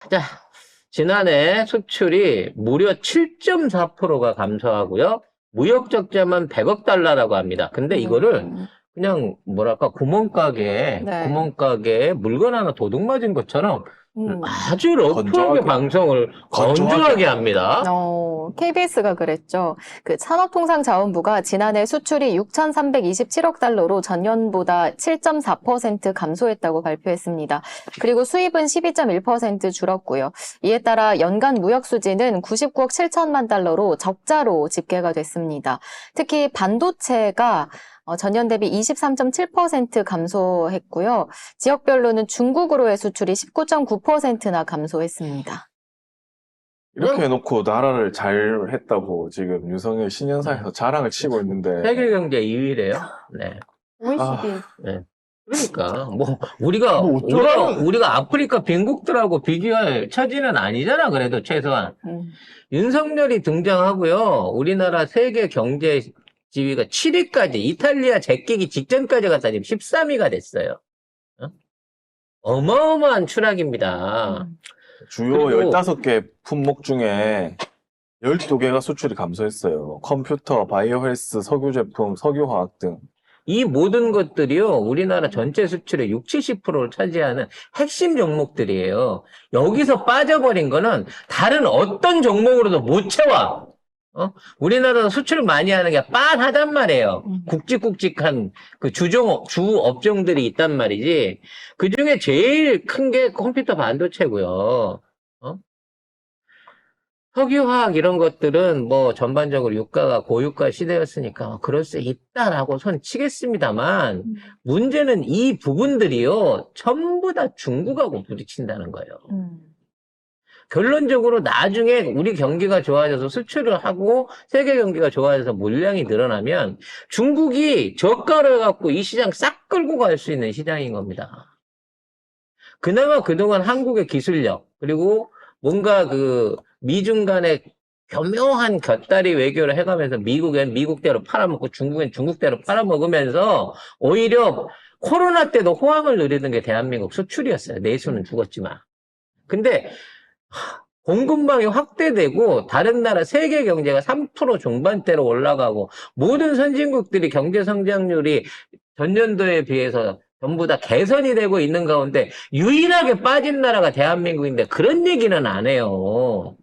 자, 지난해 수출이 무려 7.4%가 감소하고요. 무역 적자만 100억 달러라고 합니다. 근데 이거를 그냥 뭐랄까 구멍가게에 네. 물건 하나 도둑 맞은 것처럼 음. 아주 러프하게 건조하게. 방송을 건조하게 건조하게 합니다. KBS가 그랬죠. 그 산업통상자원부가 지난해 수출이 6,327억 달러로 전년보다 7.4% 감소했다고 발표했습니다. 그리고 수입은 12.1% 줄었고요. 이에 따라 연간 무역 수지는 99억 7천만 달러로 적자로 집계가 됐습니다. 특히 반도체가 전년 대비 23.7% 감소했고요. 지역별로는 중국으로의 수출이 19.9%나 감소했습니다. 이렇게 해놓고 나라를 잘 했다고 지금 윤석열 신년사에서 자랑을 치고 있는데 세계 경제 2위래요. 네. OECD. 네. 그러니까 뭐 우리가 뭐 어쩌라는- 우리가 아프리카 빈국들하고 비교할 처지는 아니잖아. 그래도 최소한 윤석열이 등장하고요. 우리나라 세계 경제 지위가 7위까지 이탈리아 제끼기 직전까지 갔다 지금 13위가 됐어요. 어마어마한 추락입니다. 주요 그리고- 15개 품목 중에 12개가 수출이 감소했어요. 컴퓨터, 바이오 헬스, 석유 제품, 석유화학 등. 이 모든 것들이요, 우리나라 전체 수출의 60, 70%를 차지하는 핵심 종목들이에요. 여기서 빠져버린 거는 다른 어떤 종목으로도 못 채워. 우리나라도 수출을 많이 하는 게 빤하단 말이에요. 굵직굵직한 그 주 업종들이 있단 말이지. 그 중에 제일 큰 게 컴퓨터 반도체고요. 석유화학 이런 것들은 뭐 전반적으로 유가가 고유가 시대였으니까 그럴 수 있다라고 손 치겠습니다만 문제는 이 부분들이요 전부 다 중국하고 부딪힌다는 거예요. 결론적으로 나중에 우리 경기가 좋아져서 수출을 하고 세계 경기가 좋아져서 물량이 늘어나면 중국이 저가를 갖고 이 시장 싹 끌고 갈 수 있는 시장인 겁니다. 그나마 그동안 한국의 기술력 그리고 뭔가 그 미중 간의 교묘한 곁다리 외교를 해가면서 미국엔 미국대로 팔아먹고 중국엔 중국대로 팔아먹으면서 오히려 코로나 때도 호황을 누리는 게 대한민국 수출이었어요. 내수는 죽었지만. 근데 공급망이 확대되고 다른 나라 세계 경제가 3% 중반대로 올라가고 모든 선진국들이 경제 성장률이 전년도에 비해서 전부 다 개선이 되고 있는 가운데 유일하게 빠진 나라가 대한민국인데 그런 얘기는 안 해요.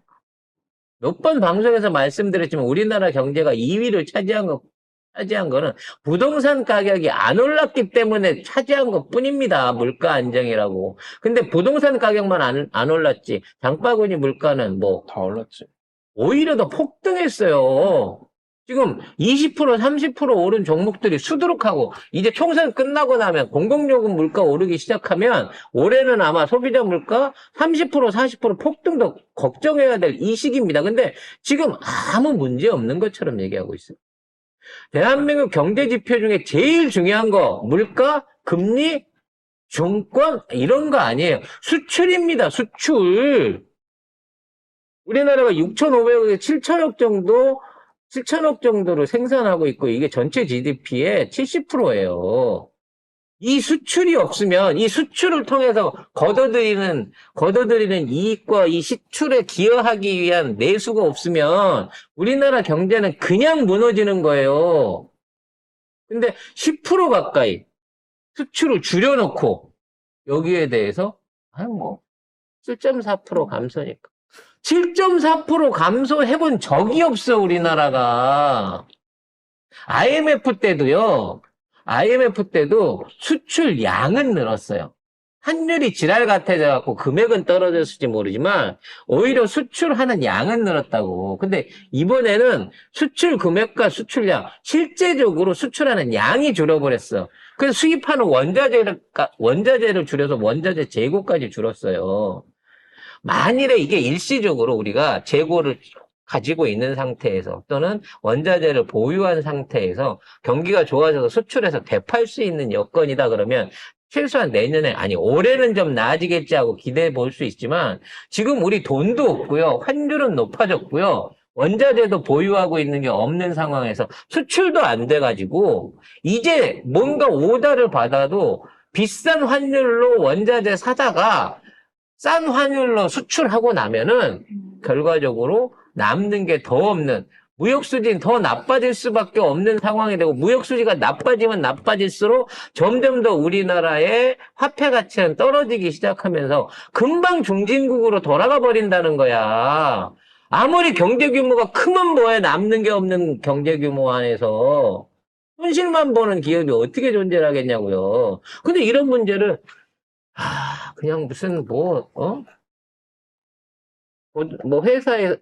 몇 번 방송에서 말씀드렸지만 우리나라 경제가 2위를 차지한 거는 부동산 가격이 안 올랐기 때문에 차지한 것 뿐입니다. 물가 안정이라고. 근데 부동산 가격만 안 올랐지. 장바구니 물가는 뭐 다 올랐지. 오히려 더 폭등했어요. 지금 20%, 30% 오른 종목들이 수두룩하고 이제 총선 끝나고 나면 공공요금 물가 오르기 시작하면 올해는 아마 소비자 물가 30%, 40% 폭등도 걱정해야 될 이 시기입니다. 근데 지금 아무 문제 없는 것처럼 얘기하고 있어요. 대한민국 경제 지표 중에 제일 중요한 거 물가, 금리, 증권 이런 거 아니에요. 수출입니다. 수출. 우리나라가 6,500억에 7천억 정도로 생산하고 있고 이게 전체 GDP의 70%예요. 이 수출이 없으면 이 수출을 통해서 거둬들이는 이익과 이 수출에 기여하기 위한 내수가 없으면 우리나라 경제는 그냥 무너지는 거예요. 근데 10% 가까이 수출을 줄여놓고 여기에 대해서 7.4% 감소니까 7.4% 감소해본 적이 없어 우리나라가. IMF 때도 수출 양은 늘었어요. 환율이 지랄 같아져갖고 금액은 떨어졌을지 모르지만 오히려 수출하는 양은 늘었다고. 근데 이번에는 수출 금액과 수출량 실제적으로 수출하는 양이 줄어버렸어. 그래서 수입하는 원자재를 줄여서 원자재 재고까지 줄었어요. 만일에 이게 일시적으로 우리가 재고를 가지고 있는 상태에서 또는 원자재를 보유한 상태에서 경기가 좋아져서 수출해서 되팔 수 있는 여건이다 그러면 최소한 내년에 올해는 좀 나아지겠지 하고 기대해 볼 수 있지만 지금 우리 돈도 없고요. 환율은 높아졌고요. 원자재도 보유하고 있는 게 없는 상황에서 수출도 안 돼가지고 이제 뭔가 오더를 받아도 비싼 환율로 원자재 사다가 싼 환율로 수출하고 나면은 결과적으로 남는 게 더 없는 무역수지는 더 나빠질 수밖에 없는 상황이 되고 무역수지가 나빠지면 나빠질수록 점점 더 우리나라의 화폐 가치는 떨어지기 시작하면서 금방 중진국으로 돌아가 버린다는 거야. 아무리 경제 규모가 크면 뭐해 남는 게 없는 경제 규모 안에서 손실만 보는 기업이 어떻게 존재를 하겠냐고요. 근데 이런 문제를 그냥 무슨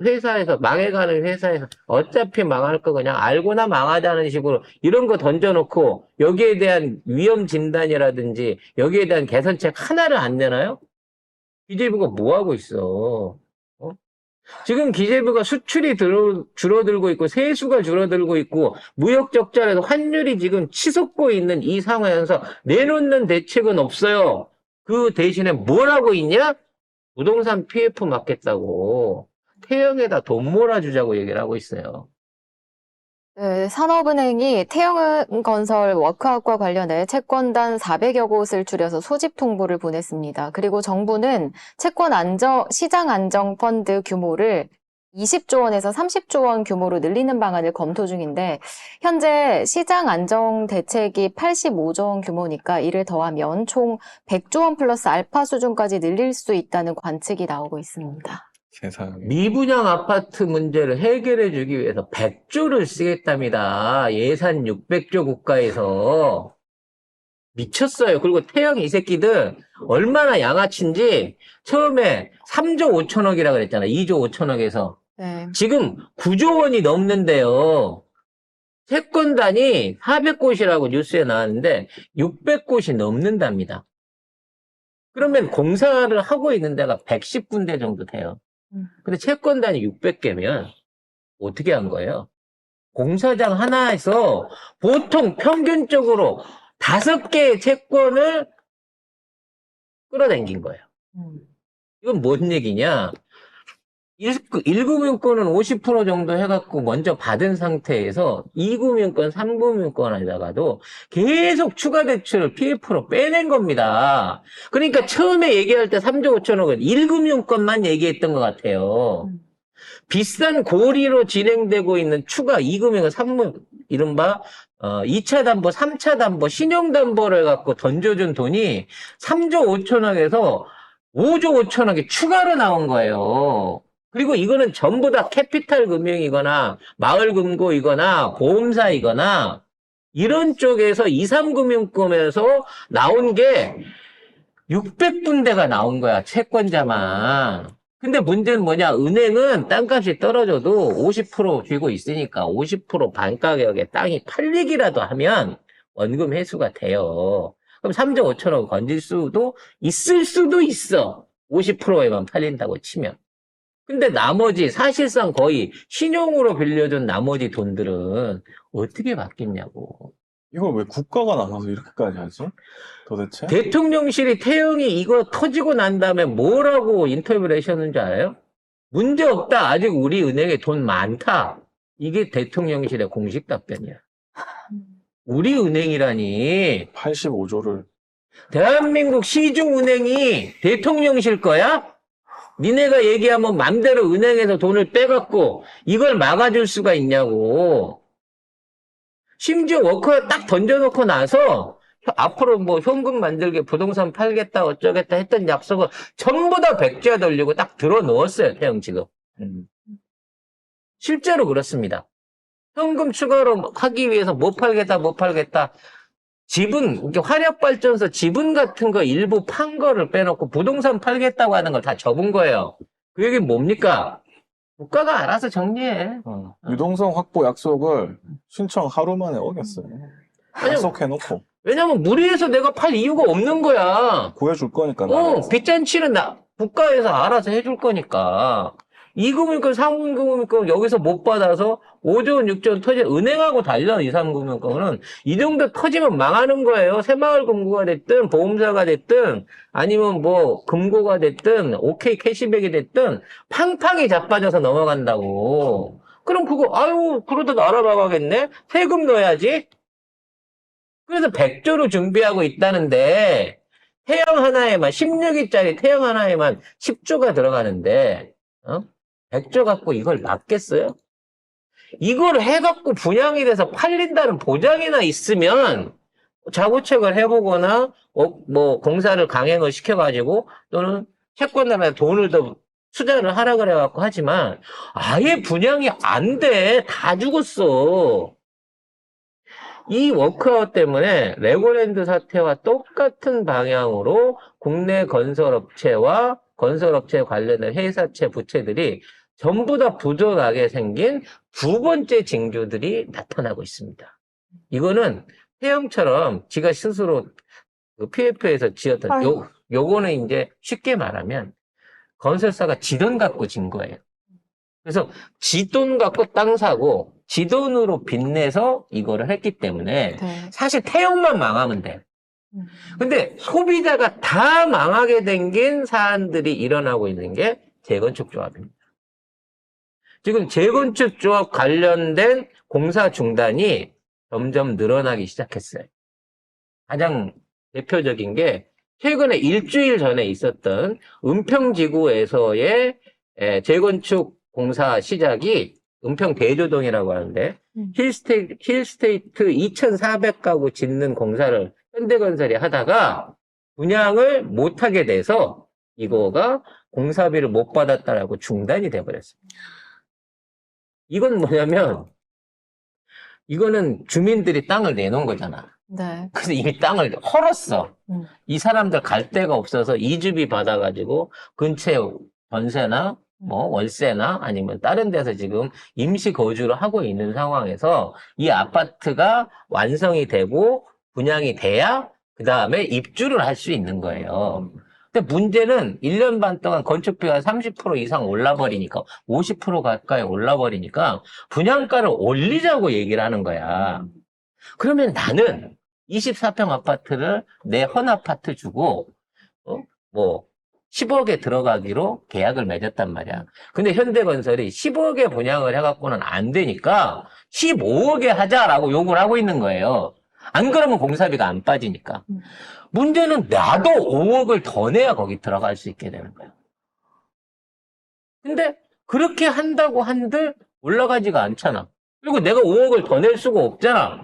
회사에서 망해가는 회사에서 어차피 망할 거 그냥 알고나 망하자는 식으로 이런 거 던져놓고 여기에 대한 위험 진단이라든지 여기에 대한 개선책 하나를 안 내나요? 기재부가 뭐 하고 있어? 지금 기재부가 수출이 줄어들고 있고 세수가 줄어들고 있고 무역 적자에서 환율이 지금 치솟고 있는 이 상황에서 내놓는 대책은 없어요. 그 대신에 뭘 하고 있냐? 부동산 PF 맞겠다고 태형에다 돈 몰아주자고 얘기를 하고 있어요. 네, 산업은행이 태영건설 워크아웃과 관련해 채권단 400여 곳을 줄여서 소집 통보를 보냈습니다. 그리고 정부는 시장 안정 펀드 규모를 20조 원에서 30조 원 규모로 늘리는 방안을 검토 중인데 현재 시장 안정 대책이 85조 원 규모니까 이를 더하면 총 100조 원 플러스 알파 수준까지 늘릴 수 있다는 관측이 나오고 있습니다. 세상에. 미분양 아파트 문제를 해결해 주기 위해서 100조를 쓰겠답니다. 예산 600조 국가에서. 미쳤어요. 그리고 태영 이 새끼들 얼마나 양아치인지 처음에 3조 5천억이라 그랬잖아. 2조 5천억에서. 네. 지금 9조 원이 넘는데요. 채권단이 400곳이라고 뉴스에 나왔는데 600곳이 넘는답니다. 그러면 공사를 하고 있는 데가 110군데 정도 돼요. 근데 채권단이 600개면 어떻게 한 거예요? 공사장 하나에서 보통 평균적으로 5개의 채권을 끌어당긴 거예요. 이건 뭔 얘기냐? 1금융권은 50% 정도 해갖고 먼저 받은 상태에서 2금융권, 3금융권에다가도 계속 추가 대출을 PF로 빼낸 겁니다. 그러니까 처음에 얘기할 때 3조 5천억은 1금융권만 얘기했던 것 같아요. 비싼 고리로 진행되고 있는 추가 2금융권, 3금, 이른바 2차 담보, 3차 담보, 신용담보를 해갖고 던져준 돈이 3조 5천억에서 5조 5천억이 추가로 나온 거예요. 그리고 이거는 전부 다 캐피탈 금융이거나 마을금고이거나 보험사이거나 이런 쪽에서 2, 3금융권에서 나온 게 600군데가 나온 거야, 채권자만. 근데 문제는 뭐냐, 은행은 땅값이 떨어져도 50% 쥐고 있으니까 50% 반가격에 땅이 팔리기라도 하면 원금 회수가 돼요. 그럼 3조 5천억 건질 수도 있을 수도 있어. 50%에만 팔린다고 치면. 근데 나머지 사실상 거의 신용으로 빌려준 나머지 돈들은 어떻게 받겠냐고. 이걸 왜 국가가 나서서 이렇게까지 하지? 도대체? 대통령실이 태영이 이거 터지고 난 다음에 뭐라고 인터뷰를 하셨는지 알아요? 문제 없다. 아직 우리 은행에 돈 많다. 이게 대통령실의 공식 답변이야. 우리 은행이라니. 85조를. 대한민국 시중은행이 대통령실 거야? 니네가 얘기하면 맘대로 은행에서 돈을 빼갖고 이걸 막아줄 수가 있냐고. 심지어 워커에 딱 던져놓고 나서 앞으로 뭐 현금 만들게 부동산 팔겠다 어쩌겠다 했던 약속을 전부 다 백지화 돌리고 딱 들어놓았어요. 태영 지금. 실제로 그렇습니다. 현금 추가로 하기 위해서 못 팔겠다. 지분, 이렇게 화력발전소 지분 같은 거 일부 판 거를 빼놓고 부동산 팔겠다고 하는 걸 다 접은 거예요. 그 얘기는 뭡니까? 국가가 알아서 정리해. 유동성 확보 약속을 신청 하루 만에 어겼어요. 약속해놓고. 왜냐면 무리해서 내가 팔 이유가 없는 거야. 구해줄 거니까. 나라에서. 빚잔치는 국가에서 알아서 해줄 거니까. 2금융권, 3금융권 여기서 못 받아서 5조 원, 6조 원 은행하고 달려, 2, 3금융권은. 이 정도 터지면 망하는 거예요. 새마을금고가 됐든, 보험사가 됐든, 아니면 뭐, 금고가 됐든, OK 캐시백이 됐든, 팡팡이 자빠져서 넘어간다고. 그럼 그러다 나라 망하겠네? 세금 넣어야지? 그래서 100조로 준비하고 있다는데, 태양 하나에만 16일짜리 태양 하나에만 10조가 들어가는데 100조 갖고 이걸 막겠어요? 이걸 해갖고 분양이 돼서 팔린다는 보장이나 있으면 자구책을 해보거나 뭐 공사를 강행을 시켜가지고 또는 채권단에 돈을 더 투자를 하라 그래갖고 하지만 아예 분양이 안 돼. 다 죽었어. 이 워크아웃 때문에 레고랜드 사태와 똑같은 방향으로 국내 건설업체와 건설업체 관련된 회사채 부채들이 전부 다 부도나게 생긴 두 번째 징조들이 나타나고 있습니다. 이거는 태영처럼 지가 스스로 그 PF에서 지었던 요거는 이제 쉽게 말하면 건설사가 지 돈 갖고 진 거예요. 그래서 지 돈 갖고 땅 사고 지 돈으로 빚내서 이거를 했기 때문에 네. 사실 태영만 망하면 돼. 근데 소비자가 다 망하게 된 사안들이 일어나고 있는 게 재건축 조합입니다. 지금 재건축 조합 관련된 공사 중단이 점점 늘어나기 시작했어요. 가장 대표적인 게 최근에 일주일 전에 있었던 은평지구에서의 재건축 공사 시작이 은평 대조동이라고 하는데 힐스테이트 2,400가구 짓는 공사를 현대건설이 하다가 분양을 못하게 돼서 이거가 공사비를 못 받았다라고 중단이 돼버렸습니다. 이건 뭐냐면 이거는 주민들이 땅을 내놓은 거잖아. 네. 그래서 이미 땅을 헐었어. 음. 이 사람들 갈 데가 없어서 이주비 받아가지고 근처에 전세나 뭐 월세나 아니면 다른 데서 지금 임시 거주를 하고 있는 상황에서 이 아파트가 완성이 되고 분양이 돼야 그 다음에 입주를 할 수 있는 거예요. 근데 문제는 1년 반 동안 건축비가 30% 이상 올라버리니까 50% 가까이 올라버리니까 분양가를 올리자고 얘기를 하는 거야. 그러면 나는 24평 아파트를 내 헌 아파트 주고 뭐 10억에 들어가기로 계약을 맺었단 말이야. 근데 현대건설이 10억에 분양을 해갖고는 안 되니까 15억에 하자라고 요구를 하고 있는 거예요. 안 그러면 공사비가 안 빠지니까. 문제는 나도 5억을 더 내야 거기 들어갈 수 있게 되는 거야. 근데 그렇게 한다고 한들 올라가지가 않잖아. 그리고 내가 5억을 더 낼 수가 없잖아.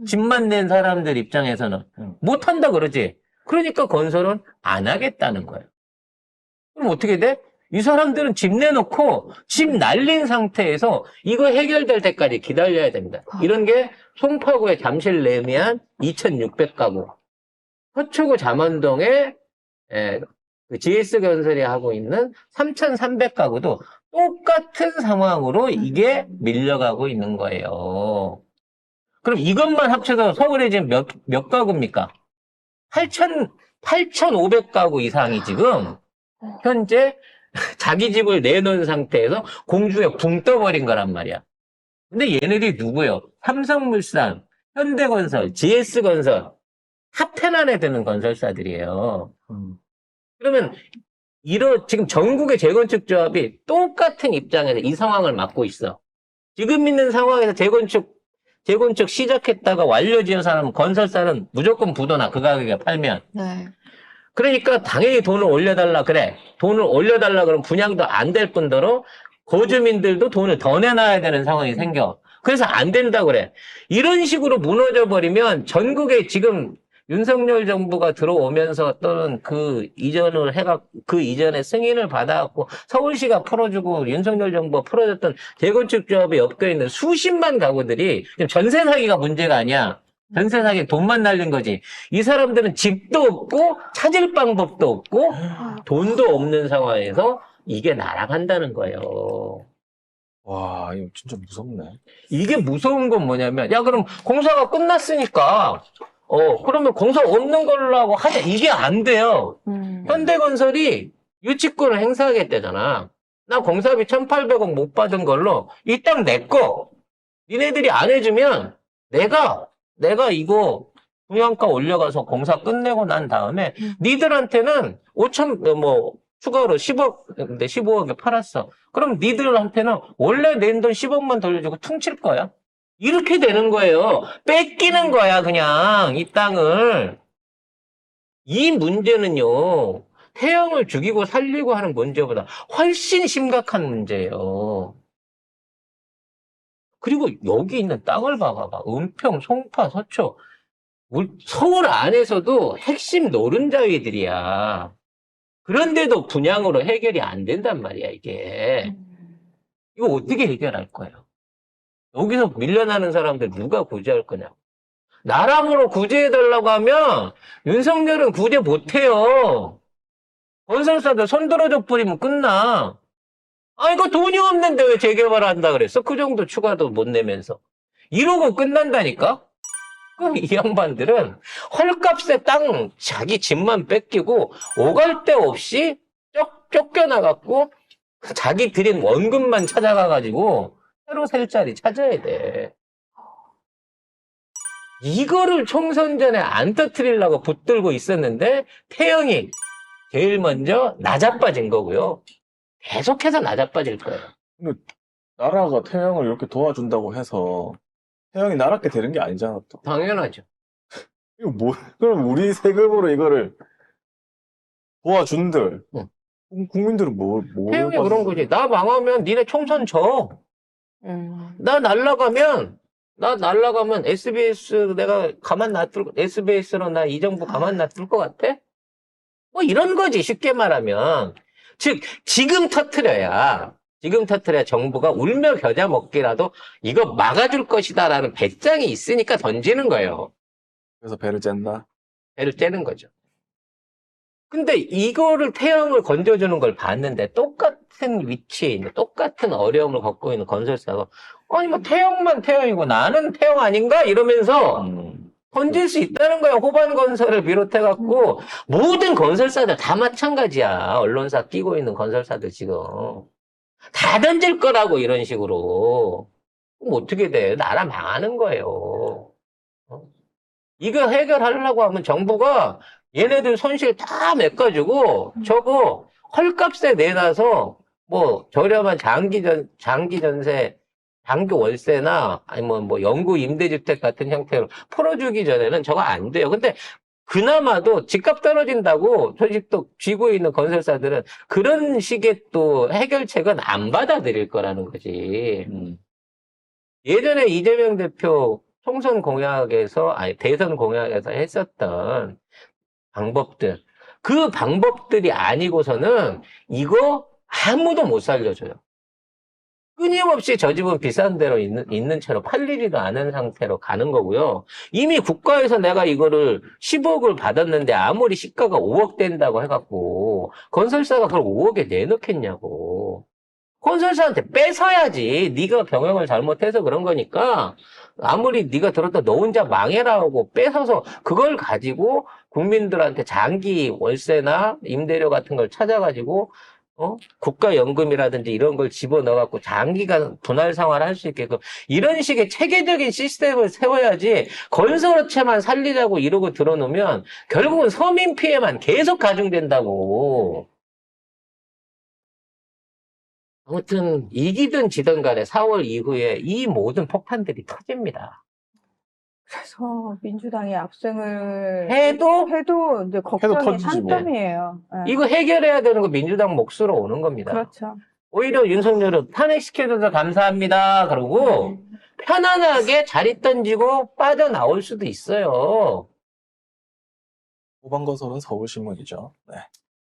집만 낸 사람들 입장에서는 못한다 그러지. 그러니까 건설은 안 하겠다는 거예요. 그럼 어떻게 돼? 이 사람들은 집 내놓고 집 날린 상태에서 이거 해결될 때까지 기다려야 됩니다. 이런 게 송파구의 잠실레미안 2,600가구, 서초구 잠원동에 GS건설이 하고 있는 3,300가구도 똑같은 상황으로 이게 밀려가고 있는 거예요. 그럼 이것만 합쳐서 서울에 지금 몇 가구입니까? 8,500가구 이상이 지금 현재 자기 집을 내놓은 상태에서 공중에 붕 떠버린 거란 말이야. 근데 얘네들이 누구예요? 삼성물산, 현대건설, GS건설, 탑10 안에 드는 건설사들이에요. 그러면 지금 전국의 재건축 조합이 똑같은 입장에서 이 상황을 맡고 있어. 지금 있는 상황에서 재건축 시작했다가 완료 지은 사람은 건설사는 무조건 부도나 그 가격에 팔면. 네. 그러니까 당연히 돈을 올려달라 그래. 돈을 올려달라 그러면 분양도 안 될 뿐더러 거주민들도 돈을 더 내놔야 되는 상황이 생겨. 그래서 안 된다 그래. 이런 식으로 무너져 버리면 전국에 지금 윤석열 정부가 들어오면서 또는 그 이전에 승인을 받아갖고 서울시가 풀어주고 윤석열 정부가 풀어줬던 재건축 조합에 엮여 있는 수십만 가구들이 지금 전세 사기가 문제가 아니야. 전세 사기 돈만 날린 거지. 이 사람들은 집도 없고 찾을 방법도 없고 돈도 없는 상황에서 이게 날아간다는 거예요. 와, 이거 진짜 무섭네. 이게 무서운 건 뭐냐면, 야, 그럼 공사가 끝났으니까, 그러면 공사 없는 걸로 하고 하자. 이게 안 돼요. 현대건설이 유치권을 행사하겠다잖아. 나 공사비 1,800억 못 받은 걸로 이 땅 내 거. 니네들이 안 해주면 내가 이거 분양가 올려가서 공사 끝내고 난 다음에 니들한테는 추가로 10억, 근데 15억에 팔았어. 그럼 니들한테는 원래 낸 돈 10억만 돌려주고 퉁칠 거야. 이렇게 되는 거예요. 뺏기는 거야, 그냥, 이 땅을. 이 문제는요, 태영을 죽이고 살리고 하는 문제보다 훨씬 심각한 문제예요. 그리고 여기 있는 땅을 봐봐봐. 은평, 송파, 서초. 서울 안에서도 핵심 노른자위들이야. 그런데도 분양으로 해결이 안 된단 말이야, 이게. 이거 어떻게 해결할 거예요? 여기서 밀려나는 사람들 누가 구제할 거냐고. 나라으로 구제해달라고 하면 윤석열은 구제 못해요. 건설사들 손들어줘 버리면 끝나. 아, 이거 돈이 없는데 왜 재개발한다 그랬어? 그 정도 추가도 못 내면서. 이러고 끝난다니까? 그럼 이 양반들은 헐값에 땅 자기 집만 뺏기고 오갈 데 없이 쫓겨나갖고 자기 들인 원금만 찾아가가지고 새로 살 자리 찾아야 돼. 이거를 총선 전에 안 터뜨리려고 붙들고 있었는데 태영이 제일 먼저 나자빠진 거고요. 계속해서 나자빠질 거예요. 근데 나라가 태영을 이렇게 도와준다고 해서 태영이 나락게 되는 게 아니잖아, 또. 당연하죠. 이거 뭐, 그럼 우리 세금으로 이거를 도와준들. 응. 국민들은 뭐 태영이 그런 거지. 나 망하면 니네 총선 져. 나 날라가면 SBS 내가 SBS로 나 이 정부 가만 놔둘 것 같아? 뭐 이런 거지, 쉽게 말하면. 즉, 지금 터트려야 정부가 울며 겨자 먹기라도 이거 막아줄 것이다라는 배짱이 있으니까 던지는 거예요. 그래서 배를 짠다. 배를 째는 거죠. 근데 이거를 태영을 건져주는 걸 봤는데 똑같은 위치에 있는, 똑같은 어려움을 겪고 있는 건설사가 아니 뭐 태영만 태영이고 나는 태영 아닌가? 이러면서 던질 수 있다는 거야. 호반건설을 비롯해갖고 모든 건설사들 다 마찬가지야. 언론사 끼고 있는 건설사들 지금 다 던질 거라고 이런 식으로. 그럼 어떻게 돼? 나라 망하는 거예요. 이거 해결하려고 하면 정부가 얘네들 손실 다 메꿔주고 저거 헐값에 내놔서 뭐 저렴한 장기 전세, 장기 월세나 아니면 뭐 영구 임대주택 같은 형태로 풀어주기 전에는 저거 안 돼요. 근데 그나마도 집값 떨어진다고 소식도 쥐고 있는 건설사들은 그런 식의 또 해결책은 안 받아들일 거라는 거지. 예전에 이재명 대표 대선 공약에서 했었던 방법들, 그 방법들이 아니고서는 이거 아무도 못 살려줘요. 끊임없이 저 집은 비싼 데로 있는 채로 팔리지도 않은 상태로 가는 거고요. 이미 국가에서 내가 이거를 10억을 받았는데 아무리 시가가 5억 된다고 해갖고 건설사가 그걸 5억에 내놓겠냐고. 건설사한테 뺏어야지. 네가 경영을 잘못해서 그런 거니까 아무리 네가 들었다 너 혼자 망해라 하고 뺏어서 그걸 가지고 국민들한테 장기 월세나 임대료 같은 걸 찾아가지고 국가연금이라든지 이런 걸 집어넣어갖고 장기간 분할 생활을 할 수 있게끔 이런 식의 체계적인 시스템을 세워야지 건설업체만 살리자고 이러고 들어놓으면 결국은 서민 피해만 계속 가중된다고. 아무튼 이기든 지든 간에 4월 이후에 이 모든 폭탄들이 터집니다. 그래서 민주당이 압승을 해도 이제 걱정이 터지지 뭐. 산더미예요. 예. 이거 해결해야 되는 거 민주당 몫으로 오는 겁니다. 그렇죠. 오히려 윤석열은 탄핵시켜줘서 감사합니다. 그러고 편안하게 자리 던지고 빠져나올 수도 있어요. 호반건설은 서울신문이죠. 네.